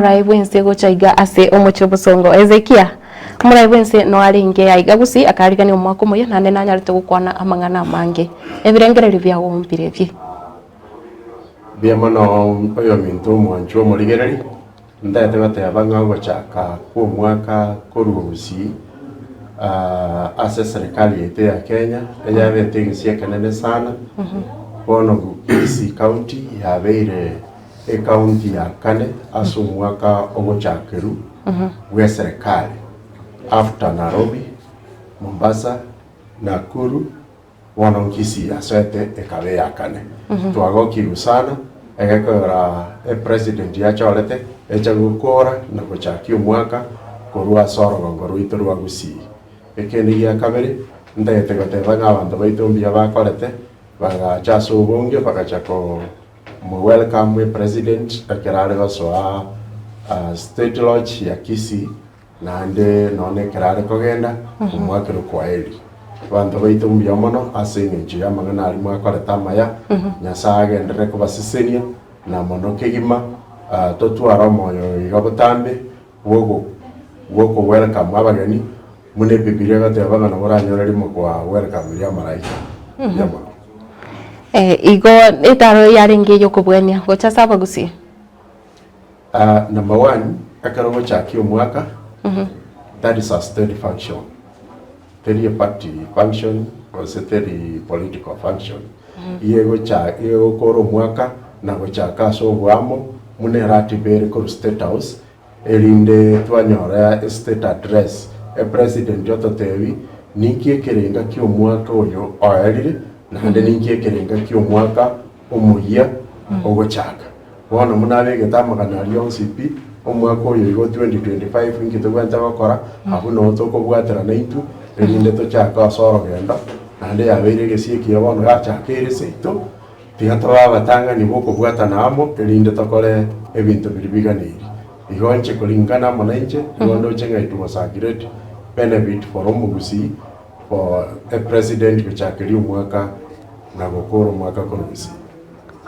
Murai Wednesday gochaiga ase omocho Bosongo Ezekia Murai Wednesday no aringe aiga gusi akarigania omwako moyo nande nanyarite gukwana amang'ana mange ebirengereri bya gompire bye biamano oyo minto mwancho morigereri ndate bateba ng'ago gochaka kwa mwaka korugusi ase serikali yetu ya Kenya yabete gisia kenene sana bono Kisii County yabeire county ya kane asu mwaka ogochakeru gwe serikali after Nairobi, Mombasa, Nakuru, bono Kisii asete ekabe ya kane twagokiru sana egekora president yachorete echagukora na gochaki omwaka korwa sorogongo rwito rwa Gusii ekende ya kabere ndete goteba ng'abantu baitumbiya bakorete bagacha ubunge bagachako welcome president akirare gosoa state lodge ya Kisii nande none kirare kogenda omwakiro kwaeri bantu baitumbiya mono ase nchi ya mang'ana ari mwakoreta maya nyasaye agendere kubasisenia na mono kegima totwara moyo igabutambe wogo welcome abageni mune bibilia gateba ng'ana boranyoreri mukwa welcome ya maraika yama igo itaro yaringe yokobwenia gocha saba Gusii number 1 akarogo chaki omwaka that is a state function teri party function or teri political function yego cha yego koro mwaka na gochaka so gwamo mune ratibere ko state house elinde twanyora state address president joto tewi ninkie kerenga ki omwaka oyo oerire nande ninkie kerenga ki omwaka omuya ogochaka bono munabe getamagana lyonsipi omwaka oyo igo 2025 ingito gwanta bakora abu no tokobwatera naitu elinde tochaka soro genda nande yabeire gesieki bono gachakere seito tigatwa batanga ni boko bwata namo elinde tokore ebintu biribiganiri igonche kulingana monanche ngondo chenga itumasagirete benefit for Gusii for a president kuchakiri mwaka na gokoro mwaka korusi